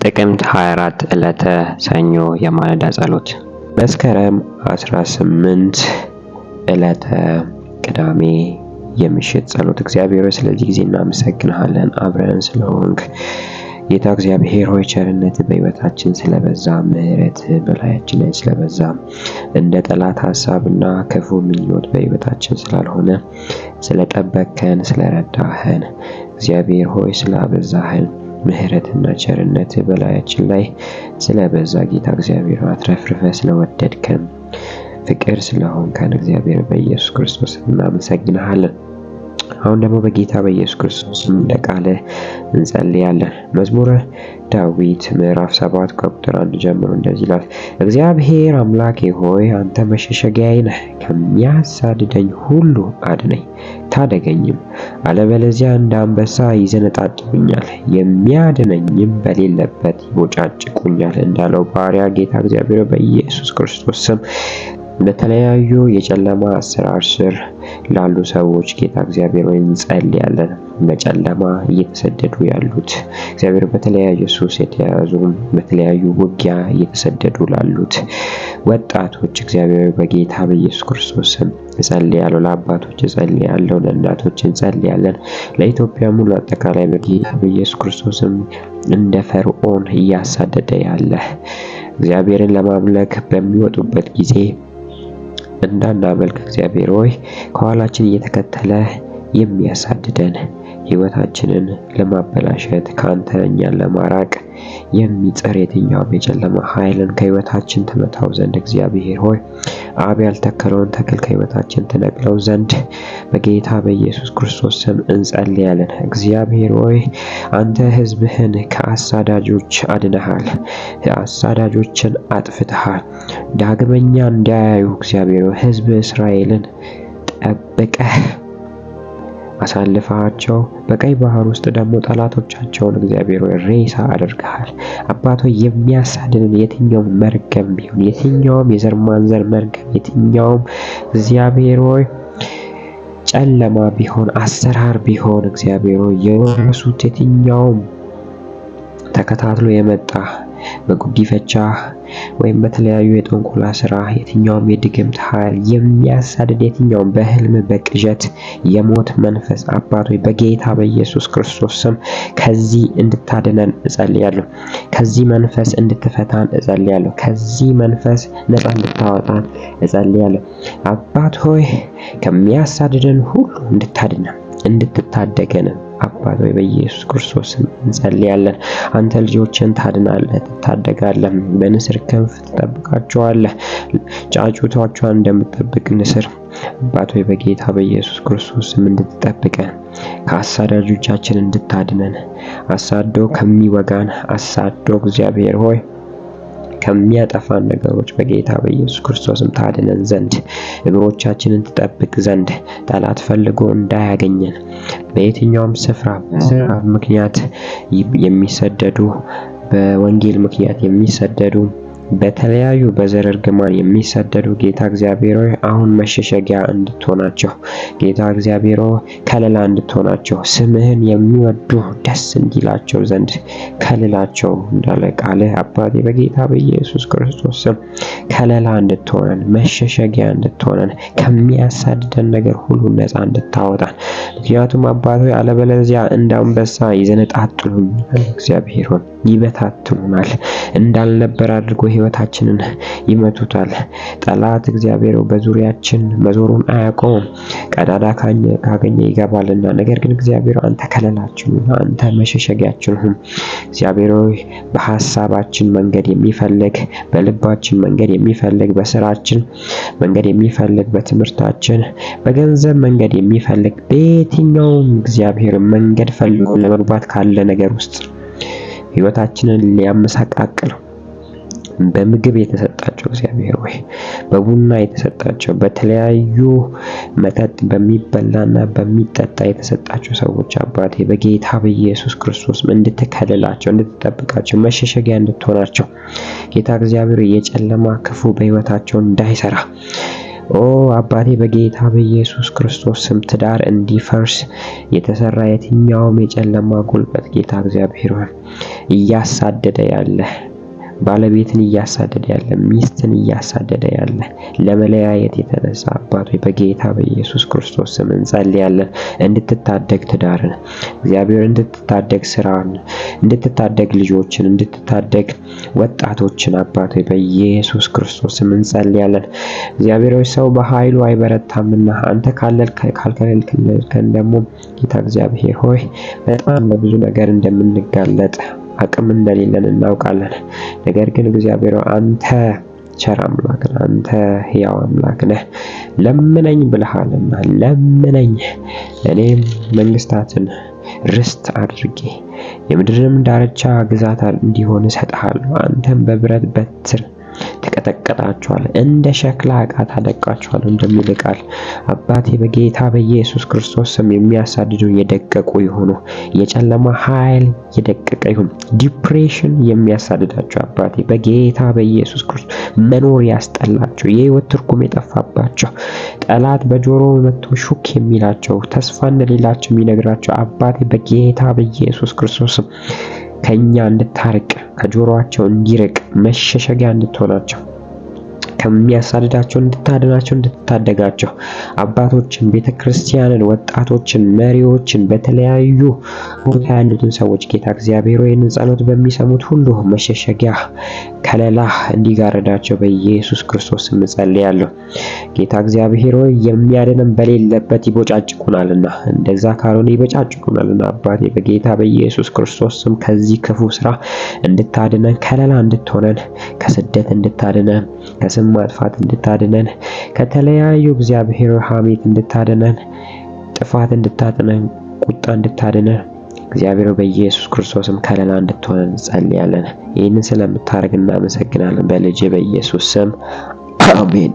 ጥቅምት 24 ዕለተ ሰኞ የማለዳ ጸሎት። መስከረም 18 ዕለተ ቅዳሜ የምሽት ጸሎት። እግዚአብሔር ሆይ ስለዚህ ጊዜ እናመሰግንሃለን፣ አብረን ስለሆንክ። ጌታ እግዚአብሔር ሆይ ቸርነት በሕይወታችን ስለበዛ፣ ምሕረት በላያችን ላይ ስለበዛ፣ እንደ ጠላት ሐሳብና ክፉ ምኞት በሕይወታችን ስላልሆነ ስለጠበቅከን፣ ስለረዳህን እግዚአብሔር ሆይ ስላበዛህን ምሕረትና ቸርነት በላያችን ላይ ስለበዛ ጌታ እግዚአብሔር አትረፍርፈ ስለወደድከን ፍቅር ስለሆንከን እግዚአብሔር በኢየሱስ ክርስቶስ እናመሰግንሃለን። አሁን ደግሞ በጌታ በኢየሱስ ክርስቶስ እንደ ቃልህ እንጸልያለን። መዝሙረ ዳዊት ምዕራፍ 7 ከቁጥር 1 ጀምሮ እንደዚህ ይላል። እግዚአብሔር አምላኬ ሆይ አንተ መሸሸጊያዬ ነህ፣ ከሚያሳድደኝ ሁሉ አድነኝ ታደገኝም፣ አለበለዚያ እንደ አንበሳ ይዘነጣጥሉኛል፣ የሚያድነኝም በሌለበት ይቦጫጭቁኛል እንዳለው ባሪያ ጌታ እግዚአብሔር በኢየሱስ ክርስቶስ ስም በተለያዩ የጨለማ አሰራር ስር ላሉ ሰዎች ጌታ እግዚአብሔር ሆይ እንጸልያለን። በጨለማ እየተሰደዱ ያሉት እግዚአብሔር በተለያዩ ሱስ የተያዙ በተለያዩ ውጊያ እየተሰደዱ ላሉት ወጣቶች እግዚአብሔር በጌታ በኢየሱስ ክርስቶስ ስም እጸልያለሁ። ለአባቶች እጸልያለሁ፣ ለእናቶች እንጸልያለን። ለኢትዮጵያ ሙሉ አጠቃላይ በጌታ በኢየሱስ ክርስቶስ ስም እንደ ፈርዖን እያሳደደ ያለ እግዚአብሔርን ለማምለክ በሚወጡበት ጊዜ እንዳናመልክ እግዚአብሔር ሆይ ከኋላችን እየተከተለ የሚያሳድደን ሕይወታችንን ለማበላሸት ካንተ እኛን ለማራቅ የሚጥር የትኛውም የጨለማ ኃይልን ከሕይወታችን ትመታው ዘንድ እግዚአብሔር ሆይ አብ ያልተከለውን ተክል ከሕይወታችን ትነቅለው ዘንድ በጌታ በኢየሱስ ክርስቶስ ስም እንጸልያለን። እግዚአብሔር ሆይ አንተ ሕዝብህን ከአሳዳጆች አድነሃል፣ አሳዳጆችን አጥፍተሃል። ዳግመኛ እንዳያዩ እግዚአብሔር ሆይ ሕዝብ እስራኤልን ጠብቀህ አሳልፈሃቸው በቀይ ባህር ውስጥ ደግሞ ጠላቶቻቸውን እግዚአብሔር ሆይ ሬሳ አድርገሃል። አባት ሆይ የሚያሳድንን የትኛውም መርገም ቢሆን የትኛውም የዘር ማንዘር መርገም የትኛውም እግዚአብሔር ሆይ ጨለማ ቢሆን አሰራር ቢሆን እግዚአብሔር ሆይ የወረሱት የትኛውም ተከታትሎ የመጣ በጉዲፈቻ ወይም በተለያዩ የጥንቆላ ስራ የትኛውም የድግምት ኃይል የሚያሳድድ የትኛውም በህልም በቅዠት የሞት መንፈስ አባት ሆይ በጌታ በኢየሱስ ክርስቶስ ስም ከዚህ እንድታድነን እጸልያለሁ። ከዚህ መንፈስ እንድትፈታን እጸልያለሁ። ከዚህ መንፈስ ነፃ እንድታወጣን እጸልያለሁ። አባት ሆይ ከሚያሳድደን ሁሉ እንድታድነን እንድትታደገን አባት ሆይ በኢየሱስ ክርስቶስ እንጸልያለን። አንተ ልጆችን ታድናለህ፣ ትታደጋለህ፣ በንስር ክንፍ ትጠብቃቸዋለህ። ጫጩቶቿን እንደምትጠብቅ ንስር አባት ሆይ በጌታ በኢየሱስ ክርስቶስ እንድትጠብቀን ከአሳዳጆቻችን እንድታድነን አሳዶ ከሚወጋን አሳዶ እግዚአብሔር ሆይ ከሚያጠፋን ነገሮች በጌታ በኢየሱስ ክርስቶስም ታድነን ዘንድ እግሮቻችንን ትጠብቅ ዘንድ ጠላት ፈልጎ እንዳያገኘን በየትኛውም ስፍራ በስራ ምክንያት የሚሰደዱ በወንጌል ምክንያት የሚሰደዱ በተለያዩ በዘር እርግማን የሚሰደዱ ጌታ እግዚአብሔር ሆይ አሁን መሸሸጊያ እንድትሆናቸው ጌታ እግዚአብሔር ሆይ ከለላ እንድትሆናቸው ስምህን የሚወዱ ደስ እንዲላቸው ዘንድ ከልላቸው እንዳለ ቃልህ አባቴ በጌታ በኢየሱስ ክርስቶስ ስም ከለላ እንድትሆነን መሸሸጊያ እንድትሆነን ከሚያሳድደን ነገር ሁሉ ነፃ እንድታወጣን። ምክንያቱም አባት ሆይ አለበለዚያ እንደ አንበሳ ይዘነጣጥሉናል፣ እግዚአብሔር ሆይ ይበታትኑናል፣ እንዳልነበር አድርጎ ሕይወታችንን ይመቱታል። ጠላት እግዚአብሔር በዙሪያችን መዞሩን አያቆምም፣ ቀዳዳ ካገኘ ይገባልና። ነገር ግን እግዚአብሔር አንተ ከለላችን፣ አንተ መሸሸጊያችን ሁን። እግዚአብሔር ሆይ በሐሳባችን መንገድ የሚፈልግ በልባችን መንገድ የሚፈልግ በስራችን መንገድ የሚፈልግ በትምህርታችን በገንዘብ መንገድ የሚፈልግ በየትኛውም እግዚአብሔር መንገድ ፈልጎ ለመግባት ካለ ነገር ውስጥ ሕይወታችንን ሊያመሳቃቅል በምግብ የተሰጣቸው እግዚአብሔር ሆይ በቡና የተሰጣቸው በተለያዩ መጠጥ በሚበላና በሚጠጣ የተሰጣቸው ሰዎች አባቴ በጌታ በኢየሱስ ክርስቶስ እንድትከልላቸው እንድትጠብቃቸው መሸሸጊያ እንድትሆናቸው ጌታ እግዚአብሔር የጨለማ ክፉ በሕይወታቸው እንዳይሰራ ኦ አባቴ በጌታ በኢየሱስ ክርስቶስ ስም ትዳር እንዲፈርስ የተሰራ የትኛውም የጨለማ ጉልበት ጌታ እግዚአብሔር ሆይ እያሳደደ ያለ ባለቤትን እያሳደደ ያለ ሚስትን እያሳደደ ያለ ለመለያየት የተነሳ አባት ሆይ በጌታ በኢየሱስ ክርስቶስ ስም እንጸልያለን። እንድትታደግ ትዳርን እግዚአብሔር እንድትታደግ ስራን እንድትታደግ ልጆችን እንድትታደግ ወጣቶችን አባት ሆይ በኢየሱስ ክርስቶስ ስም እንጸልያለን። እግዚአብሔር ሆይ ሰው በኃይሉ አይበረታምና አንተ ካልከለከልን ደግሞ ጌታ እግዚአብሔር ሆይ በጣም ለብዙ ነገር እንደምንጋለጥ አቅም እንደሌለን እናውቃለን። ነገር ግን እግዚአብሔር አንተ ቸር አምላክ ነህ፣ አንተ ሕያው አምላክ ነህ። ለምነኝ ብለሃልና ለምነኝ፣ እኔም መንግስታትን ርስት አድርጌ የምድርንም ዳርቻ ግዛት እንዲሆን እሰጥሃለሁ። አንተም በብረት በትር ትቀጠቅጣቸዋለህ፣ እንደ ሸክላ ዕቃ ታደቅቃቸዋለህ እንደሚል ቃል አባቴ በጌታ በኢየሱስ ክርስቶስ ስም የሚያሳድዱ የደቀቁ ይሁኑ። የጨለማ ኃይል የደቀቀ ይሁን። ዲፕሬሽን የሚያሳድዳቸው አባቴ በጌታ በኢየሱስ ክርስቶስ መኖር ያስጠላቸው፣ የህይወት ትርጉም የጠፋባቸው፣ ጠላት በጆሮ መጥቶ ሹክ የሚላቸው፣ ተስፋ እንደሌላቸው የሚነግራቸው አባቴ በጌታ በኢየሱስ ክርስቶስ ከኛ እንድታርቅ ከጆሮአቸው እንዲርቅ መሸሸጊያ እንድትሆናቸው ከሚያሳድዳቸው እንድታድናቸው እንድትታደጋቸው አባቶችን፣ ቤተክርስቲያንን፣ ወጣቶችን፣ መሪዎችን በተለያዩ ቦታ ያሉትን ሰዎች ጌታ እግዚአብሔር ይህንን ጸሎት በሚሰሙት ሁሉ መሸሸጊያ ከለላ እንዲጋረዳቸው በኢየሱስ ክርስቶስ ስም ጸልያለሁ። ጌታ እግዚአብሔር ሆይ የሚያድነን በሌለበት ይቦጫጭቁናልና እንደዛ ካልሆነ ይቦጫጭቁናልና አባቴ በጌታ በኢየሱስ ክርስቶስ ስም ከዚህ ክፉ ስራ እንድታድነን ከለላ እንድትሆነን ከስደት እንድታድነን ከስም ማጥፋት እንድታድነን ከተለያዩ እግዚአብሔር ሐሜት እንድታድነን ጥፋት እንድታድነን ቁጣ እንድታድነን እግዚአብሔር በኢየሱስ ክርስቶስም ከለላ እንድትሆነን እንጸልያለን። ይህንን ስለምታደርግ እናመሰግናለን። በልጅ በኢየሱስ ስም አሜን።